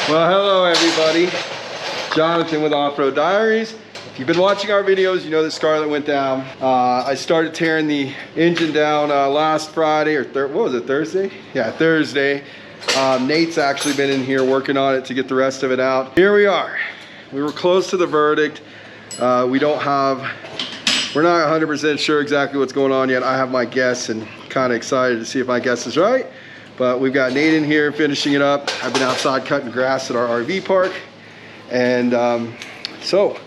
Well, hello everybody. Jonathan with Offroad Diaries. If you've been watching our videos, you know that Scarlet went down. I started tearing the engine down last Friday, or what was it, Thursday? Yeah, Thursday. Nate's actually been in here working on it to get the rest of it out. Here we are. We were close to the verdict. We're not 100% sure exactly what's going on yet. I have my guess and kind of excited to see if my guess is right. But we've got Nate in here finishing it up. I've been outside cutting grass at our RV park. And so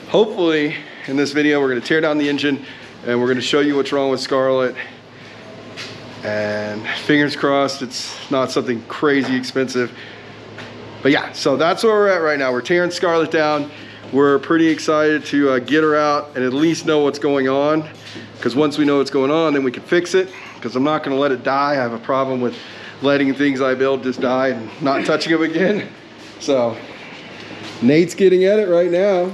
hopefully in this video, we're gonna tear down the engine and we're gonna show you what's wrong with Scarlet. And fingers crossed, it's not something crazy expensive. But yeah, so that's where we're at right now. We're tearing Scarlet down. We're pretty excited to get her out and at least know what's going on. Because once we know what's going on, then we can fix it. Because I'm not gonna let it die. I have a problem with letting things I build just die and not touching them again. So Nate's getting at it right now.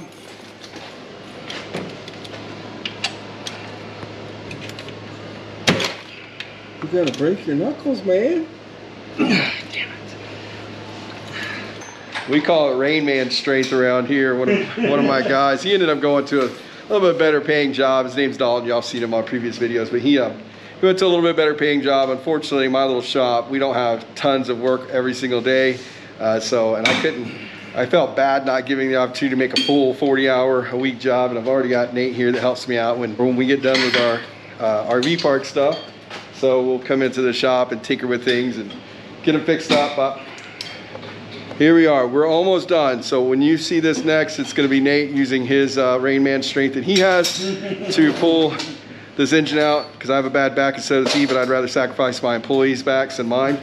You gotta break your knuckles, man. Damn it. We call it Rain Man strength around here. One of my guys, he ended up going to a little bit better paying job. His name's Dalton. Y'all seen him on previous videos, but he went to a little bit better paying job. Unfortunately, my little shop, we don't have tons of work every single day. And I felt bad not giving the opportunity to make a full 40-hour-a-week job. And I've already got Nate here that helps me out when we get done with our RV park stuff. So we'll come into the shop and tinker with things and get them fixed up. But here we are, we're almost done. So when you see this next, it's gonna be Nate using his Rain Man strength that he has to pull this engine out, because I have a bad back and so does he, but I'd rather sacrifice my employees' backs than mine.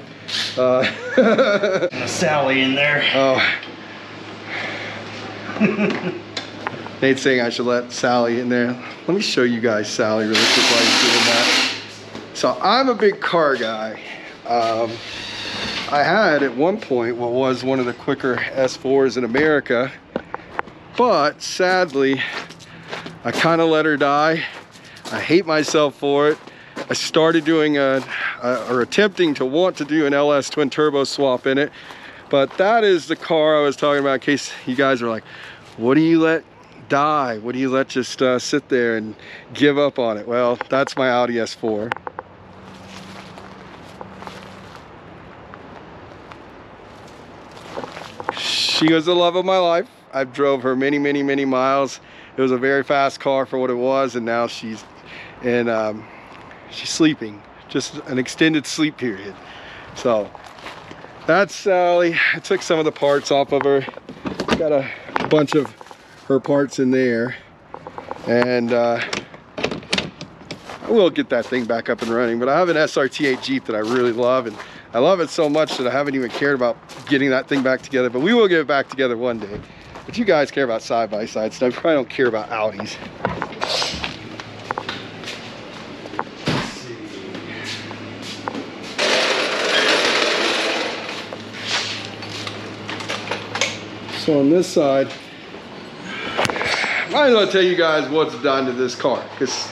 Sally in there. Oh. Nate's saying I should let Sally in there. Let me show you guys Sally really quick while he's doing that. So I'm a big car guy. I had at one point what was one of the quicker S4s in America, but sadly, I kind of let her die. I hate myself for it. I started doing or attempting to want to do an LS twin turbo swap in it, but that is the car I was talking about in case you guys are like, what do you let die? What do you let just sit there and give up on it? Well, that's my Audi S4. She was the love of my life. I drove her many, many, many miles. It was a very fast car for what it was, and now she's sleeping, just an extended sleep period. So that's Sally. I took some of the parts off of her. Got a bunch of her parts in there, and I will get that thing back up and running. But I have an SRT8 Jeep that I really love, and I love it so much that I haven't even cared about getting that thing back together, but we will get it back together one day. But you guys care about side-by-side stuff. You probably don't care about Audis. So on this side, I might as well tell you guys what's done to this car, because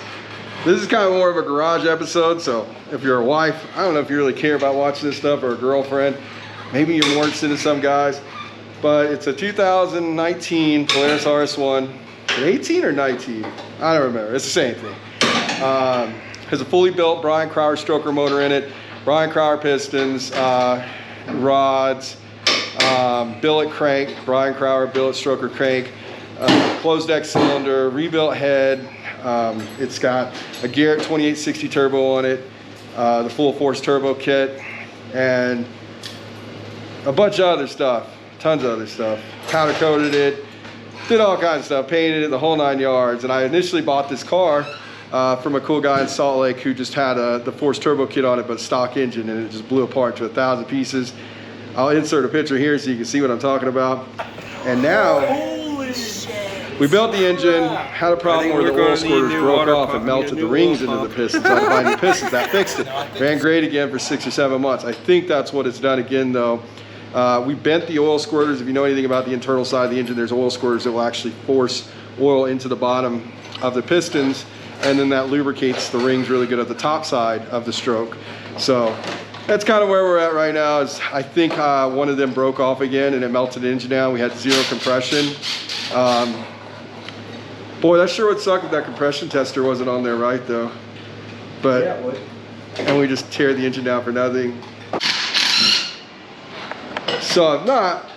this is kind of more of a garage episode. So if you're a wife, I don't know if you really care about watching this stuff, or a girlfriend, maybe you're more interested in some guys, but it's a 2019 Polaris RS1. 18 or 19? I don't remember. It's the same thing. Has a fully built Brian Crower stroker motor in it, Brian Crower pistons, rods, billet crank, Brian Crower billet stroker crank, closed deck cylinder, rebuilt head. It's got a Garrett 2860 turbo on it, the full force turbo kit, and a bunch of other stuff, tons of other stuff. Powder coated it, did all kinds of stuff, painted it, the whole 9 yards. And I initially bought this car from a cool guy in Salt Lake who just had the force turbo kit on it, but stock engine, and it just blew apart to 1,000 pieces. I'll insert a picture here so you can see what I'm talking about. And now, we built the engine, had a problem where the oil squirters broke off and melted the rings into the pistons. I had to buy new pistons. That fixed it. Ran great again for 6 or 7 months. I think that's what it's done again though. We bent the oil squirters. If you know anything about the internal side of the engine, there's oil squirters that will actually force oil into the bottom of the pistons, and then that lubricates the rings really good at the top side of the stroke. So that's kind of where we're at right now. Is I think one of them broke off again and it melted the engine down. We had zero compression. Boy, that sure would suck if that compression tester wasn't on there right though. But yeah, it would. And we just tear the engine down for nothing. So if not,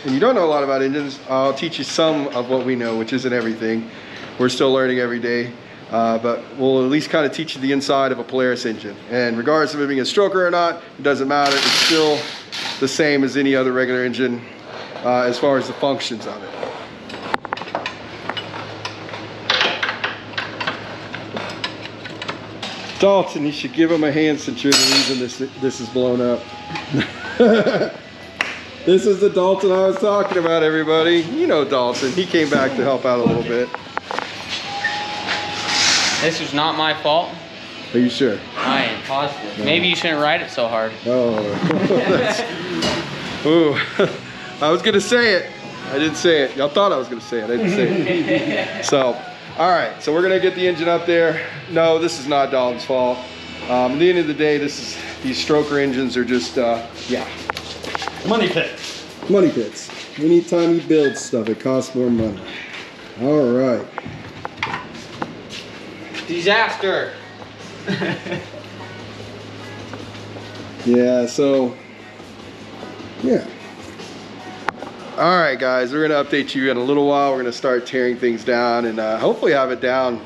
and you don't know a lot about engines, I'll teach you some of what we know, which isn't everything. We're still learning every day. But we'll at least kind of teach you the inside of a Polaris engine. And regardless of it being a stroker or not, it doesn't matter. It's still the same as any other regular engine as far as the functions of it. Dalton, you should give him a hand since you're the reason this is blown up. This is the Dalton I was talking about, everybody. You know Dalton. He came back to help out a little bit. This was not my fault. Are you sure? I am positive. No. Maybe you shouldn't ride it so hard. Oh, ooh. I was gonna say it. I didn't say it. Y'all thought I was gonna say it. I didn't say it. So, all right. So we're gonna get the engine up there. No, this is not Dalton's fault. At the end of the day, these stroker engines are just, yeah. Money pits. Money pits. Anytime you build stuff, it costs more money. All right. Disaster. Yeah, so yeah. All right, guys, we're gonna update you in a little while. We're gonna start tearing things down and hopefully have it down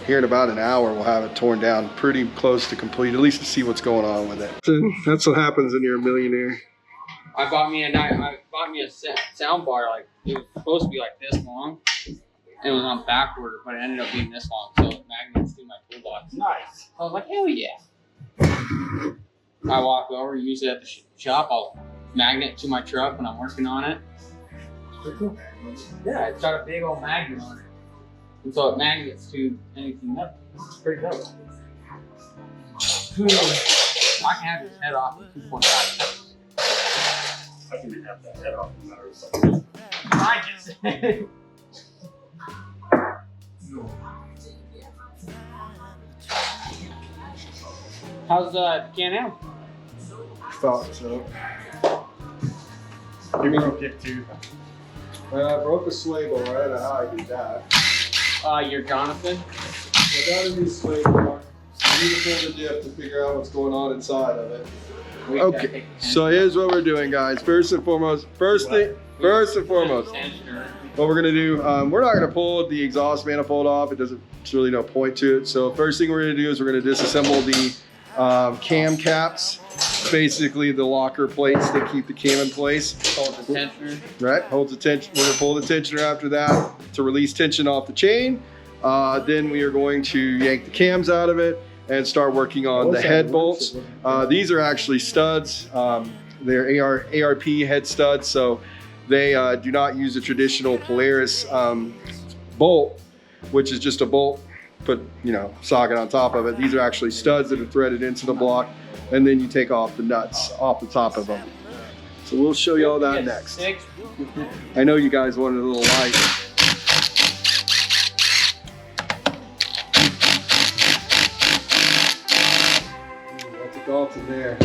here in about an hour. We'll have it torn down pretty close to complete, at least to see what's going on with it. So that's what happens when you're a millionaire. I bought me a sound bar, like it was supposed to be like this long. It was on backward, but it ended up being this long, so it magnets through my toolbox. Nice. I was like, hell yeah. I walk over, use it at the shop. I'll magnet it to my truck when I'm working on it. Yeah, it's got a big old magnet on it. And so it magnets to anything up. It's pretty dope. I can have his head off in 2.5. I can have that head off no matter what. I just said. How's the Can-Am? Thought so. You're gonna get to. I broke a sway bar. I don't know how I did that. You're Jonathan? I got a new sway bar. I need to pull the diff to figure out what's going on inside of it. Okay, so here's what we're doing, guys. First and foremost, what we're gonna do, we're not gonna pull the exhaust manifold off. There's really no point to it. So first thing we're gonna do is we're gonna disassemble the cam caps, basically the locker plates that keep the cam in place. Holds the tensioner. Right, holds the tension. We're gonna pull the tensioner after that to release tension off the chain. Then we are going to yank the cams out of it and start working on the head bolts. These are actually studs. They're ARP head studs, so they do not use a traditional Polaris bolt, which is just a bolt, put socket on top of it. These are actually studs that are threaded into the block, and then you take off the nuts off the top of them. So we'll show you all that next. I know you guys wanted a little light. Dalton there.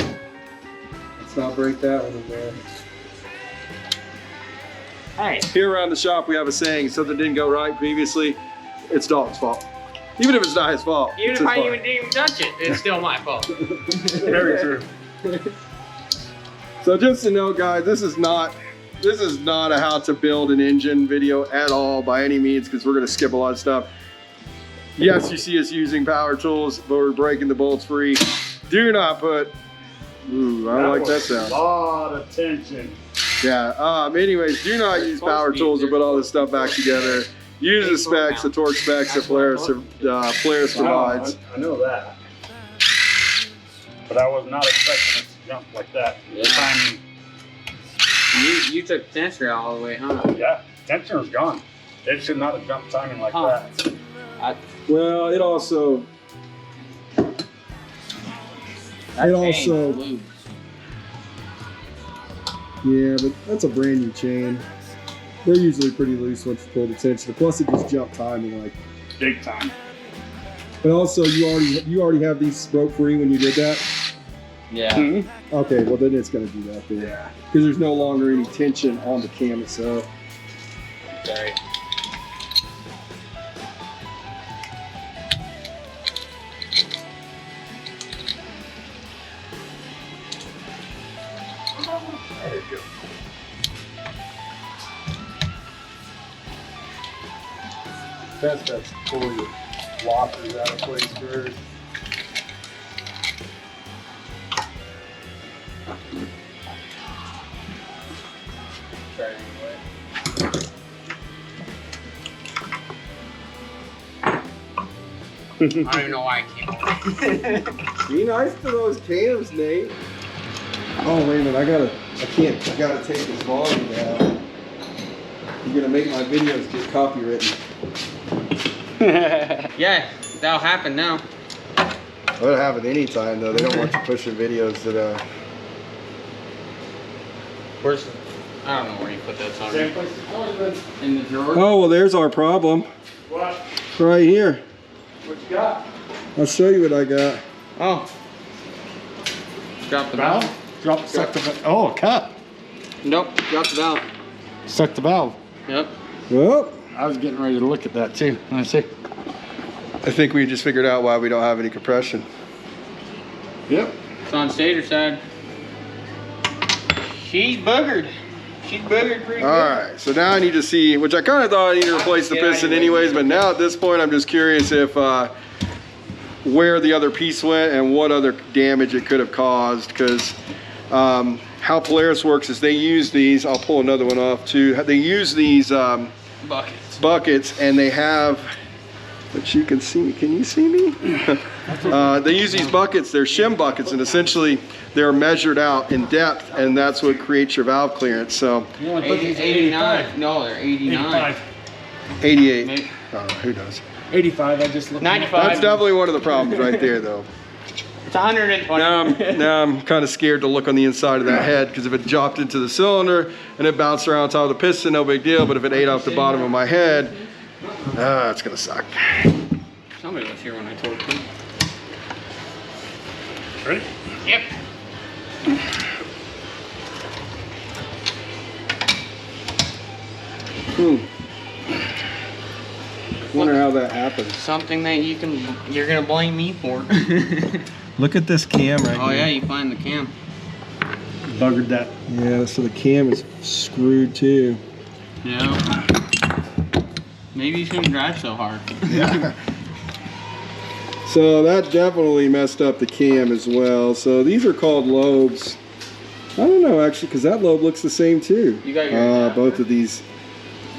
Let's not break that one in there. Hey. Here around the shop we have a saying, something didn't go right previously, it's Dalton's fault. Even if it's not his fault. Even if I didn't even touch it, it's still my fault. Very true. So just to note, guys, this is not a how to build an engine video at all by any means, because we're gonna skip a lot of stuff. Yes, you see us using power tools, but we're breaking the bolts free. Do not put, ooh, I don't like that sound. A lot of tension. Yeah, anyways, do not use power tools to put all this stuff back together. Use the specs, the torque specs that Polaris provides. I know that. But I was not expecting it to jump like that. Yeah. Timing. You took the tensioner all the way, huh? Yeah, tensioner's gone. It should not have jumped timing like that. Well, it also... Yeah, but that's a brand new chain. They're usually pretty loose once you pull the tensioner. Plus, it just jumped timing like big time. But also, you already have these broke free when you did that. Yeah. Okay, well then it's gonna do that then. Yeah. Because there's no longer any tension on the cam itself. Sorry. There you go. Best to pull your lockers out of place first. Try it anyway. I don't even know why I came over. Be nice to those cams, Nate. Oh wait a minute, I gotta take this volume down. You're gonna make my videos get copywritten. Yeah, that'll happen now. That'll happen anytime though. They don't want you pushing videos that Where's the, I don't know where you put that song. Same place. In the drawer? Oh well, there's our problem. What? Right here. What you got? I'll show you what I got. Oh. Drop the Valve? valve? Suck the valve. Oh, cut. Nope, drop the valve. Suck the valve. Yep. Well, I was getting ready to look at that too. Let me see. I think we just figured out why we don't have any compression. Yep. It's on stator side. She's boogered. She's boogered pretty good. Alright, so now I need to see, which I kind of thought I needed to replace the piston anyways, but now at this point I'm just curious if where the other piece went and what other damage it could have caused, because how Polaris works is they use these, I'll pull another one off too, they use these buckets and they have, but you can see, can you see me? They use these buckets, they're shim buckets, and essentially they're measured out in depth, and that's what creates your valve clearance. So 89. No, they're 89. 88. Maybe. Who knows? 85. I just looked. 95. That's definitely one of the problems right there, though. It's 120. Now I'm kind of scared to look on the inside of that head, because if it dropped into the cylinder and it bounced around on top of the piston, no big deal. But if it ate off the bottom of my head, it's gonna suck. Somebody was here when I told you. Ready? Yep. Wonder how that happened. Something that you're gonna blame me for. Look at this cam right Oh here. yeah, you find the cam. Buggered that. Yeah, so the cam is screwed too. Yeah. Maybe you shouldn't drive so hard. Yeah. So that definitely messed up the cam as well. So these are called lobes. I don't know actually, because that lobe looks the same too. You got your both of these.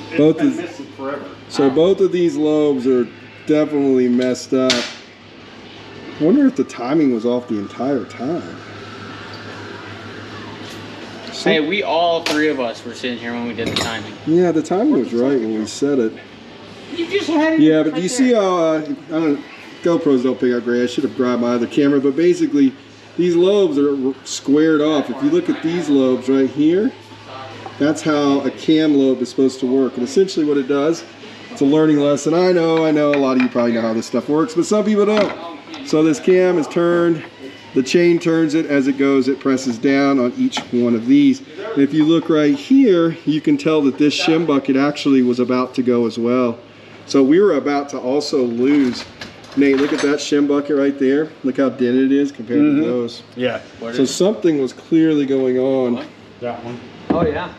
It's Both been of missing forever. so both of these lobes are definitely messed up. I wonder if the timing was off the entire time. Hey, we all three of us were sitting here when we did the timing. Yeah, the timing was right when we said it. You just had it. Yeah, but do you see how I don't, GoPros don't pick up great. I should have grabbed my other camera, but basically these lobes are squared off. If you look at these lobes right here, that's how a cam lobe is supposed to work. And essentially what it does, it's a learning lesson. I know, a lot of you probably know how this stuff works, but some people don't. So this cam is turned, the chain turns it as it goes, it presses down on each one of these. And if you look right here, you can tell that this shim bucket actually was about to go as well. So we were about to also lose. Nate, look at that shim bucket right there. Look how dented it is compared to those. Yeah. So something was clearly going on. That one. Oh yeah.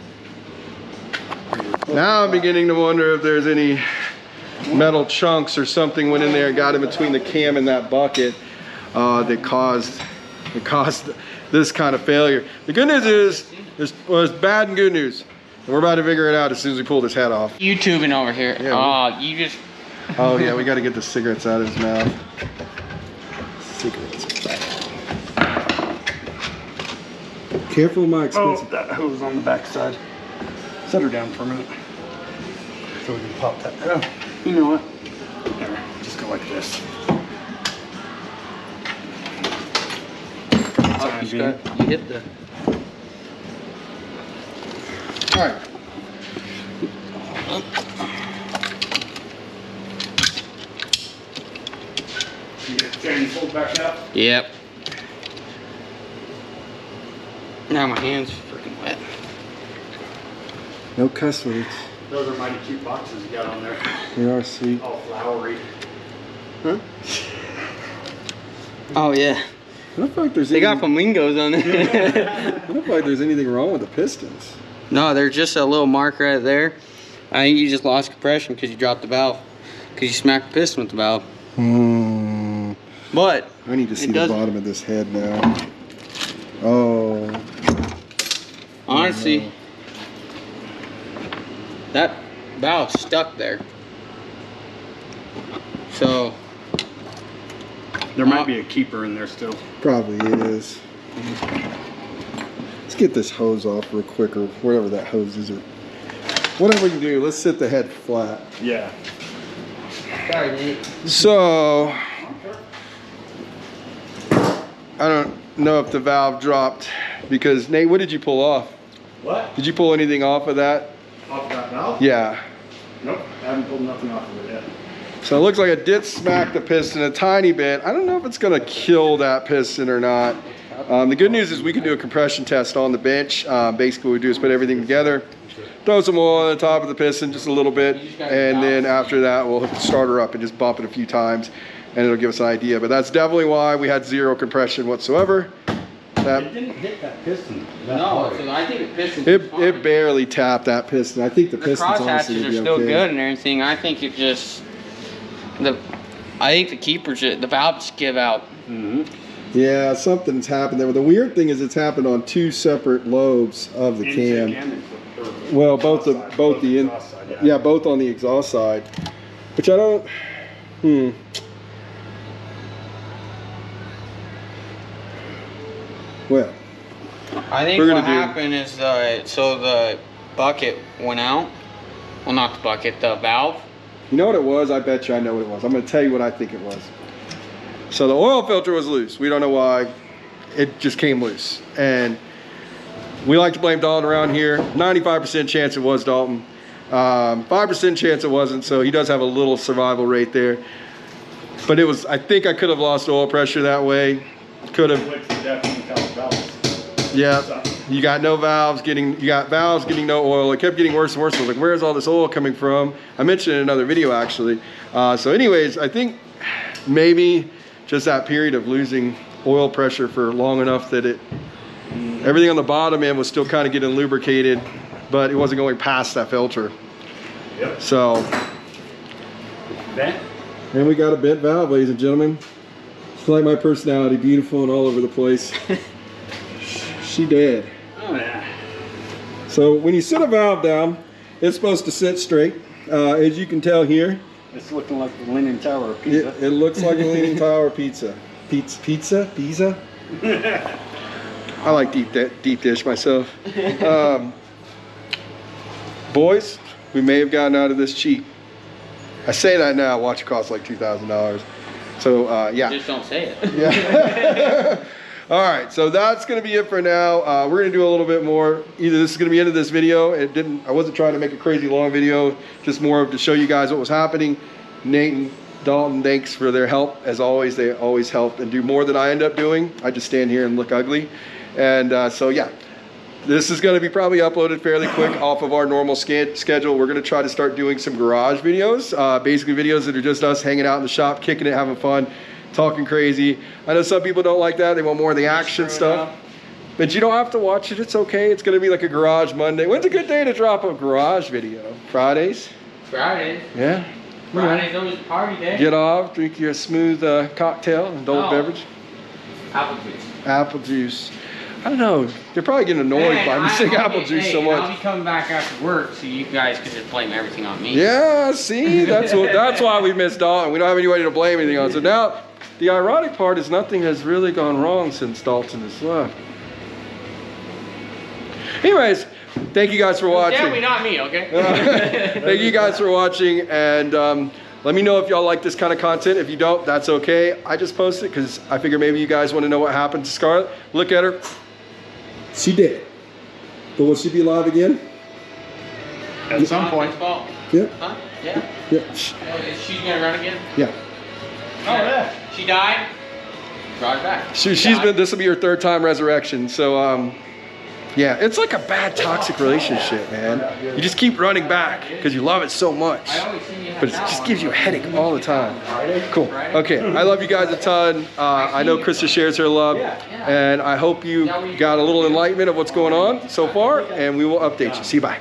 Now I'm beginning to wonder if there's any metal chunks or something went in there and got in between the cam and that bucket that caused this kind of failure. The good news is, there's bad and good news. And we're about to figure it out as soon as we pull this head off. YouTubing over here. Yeah, You just. Oh yeah, we got to get the cigarettes out of his mouth. Cigarettes. Careful of my expensive. Oh, that hose on the back side. Set her down for a minute. So we can pop that. Oh, you know what? There, just go like this. You hit the. All right. You get the chain pulled back up. Yep. Now my hand's freaking wet. No cuss words. Those are mighty cute boxes you got on there. They are sweet. All flowery. Huh? Oh yeah. I don't feel like there's They got anything, flamingos on there. I don't feel like there's anything wrong with the pistons. No, there's just a little mark right there. I think you just lost compression because you dropped the valve. Because you smacked the piston with the valve. But I need to see the bottom of this head now. Oh. honestly, that valve's stuck there. So there might be a keeper in there still. Probably is. Let's get this hose off real quick, or wherever that hose is, or whatever we can do. Let's sit the head flat. Yeah. sorry, Nate. So I don't know if the valve dropped, because Nate, what did you pull off? What? Did you pull anything off of that? Off that valve? Yeah. Nope. I haven't pulled nothing off of it yet. So it looks like it did smack the piston a tiny bit. I don't know if it's gonna kill that piston or not. The good news is we can do a compression test on the bench. Basically what we do is put everything together, throw some oil on the top of the piston just a little bit, and then after that we'll start her up and just bump it a few times, and it'll give us an idea. But that's definitely why we had zero compression whatsoever. It didn't hit that piston. No, so I think the piston. It barely tapped that piston. I think the piston's honestly crosshatches are still good and everything. I think it just I think the keepers, the valves give out. Yeah, something's happened there. The weird thing is it's happened on two separate lobes of the cam. Well, both on the exhaust side, which I don't. Well, I think what happened is so the bucket went out. Well, not the bucket, the valve. You know what it was? I bet you I know what it was. I'm going to tell you what I think it was. So the oil filter was loose. We don't know why. It just came loose. And we like to blame Dalton around here. 95% chance it was Dalton. 5% chance it wasn't. So he does have a little survival rate there. But it was, I think I could have lost oil pressure that way. Could have. Yeah. You got no valves getting, you got valves getting no oil. It kept getting worse and worse. I was like, where's all this oil coming from? I mentioned it in another video actually. So anyways, I think maybe just that period of losing oil pressure for long enough that everything on the bottom end was still kind of getting lubricated, but it wasn't going past that filter. Yep. So. Bent? And we got a bent valve, ladies and gentlemen. It's like my personality, beautiful and all over the place. She did. Oh yeah. So when you sit a valve down, it's supposed to sit straight. As you can tell here, it's looking like the Leaning Tower of Pizza. It looks like a Leaning Tower pizza. Pizza? I like deep dish myself. Boys, we may have gotten out of this cheap. I say that now. Watch it cost like $2,000. So yeah. Just don't say it. Yeah. All right, so that's gonna be it for now. We're gonna do a little bit more. Either this is gonna be the end of this video. I wasn't trying to make a crazy long video, just more of to show you guys what was happening. Nate and Dalton, thanks for their help. As always, they always help and do more than I end up doing. I just stand here and look ugly. And so yeah, this is gonna be probably uploaded fairly quick off of our normal schedule. We're gonna try to start doing some garage videos, basically videos that are just us hanging out in the shop, kicking it, having fun, talking crazy. I know some people don't like that. They want more of the action stuff. But you don't have to watch it. It's okay. It's going to be like a Garage Monday. When's a good day to drop a garage video? Fridays? Fridays. Yeah. Friday's always party day. Get off, drink your smooth cocktail, adult beverage. Apple juice. Apple juice. I don't know. They're probably getting annoyed by me saying apple juice so much. I'll be coming back after work, so you guys can just blame everything on me. Yeah, see? That's why we missed Dalton. We don't have anybody to blame anything on. So now, the ironic part is nothing has really gone wrong since Dalton has left. Anyways, thank you guys for watching. Definitely not me, okay? Thank you guys for watching, and let me know if y'all like this kind of content. If you don't, that's okay. I just posted it because I figure maybe you guys want to know what happened to Scarlet. Look at her. She did. But will she be live again? At some point. Yeah. Huh? Yeah. Yeah. Is she gonna run again? Yeah. Oh yeah. She died. Brought her back. She's been. This will be her third time resurrection. So Yeah, it's like a bad toxic relationship, man. You just keep running back because you love it so much, but it just gives you a headache all the time. Cool. Okay, I love you guys a ton. I know Krista shares her love, and I hope you got a little enlightenment of what's going on so far, and we will update you. See you, bye.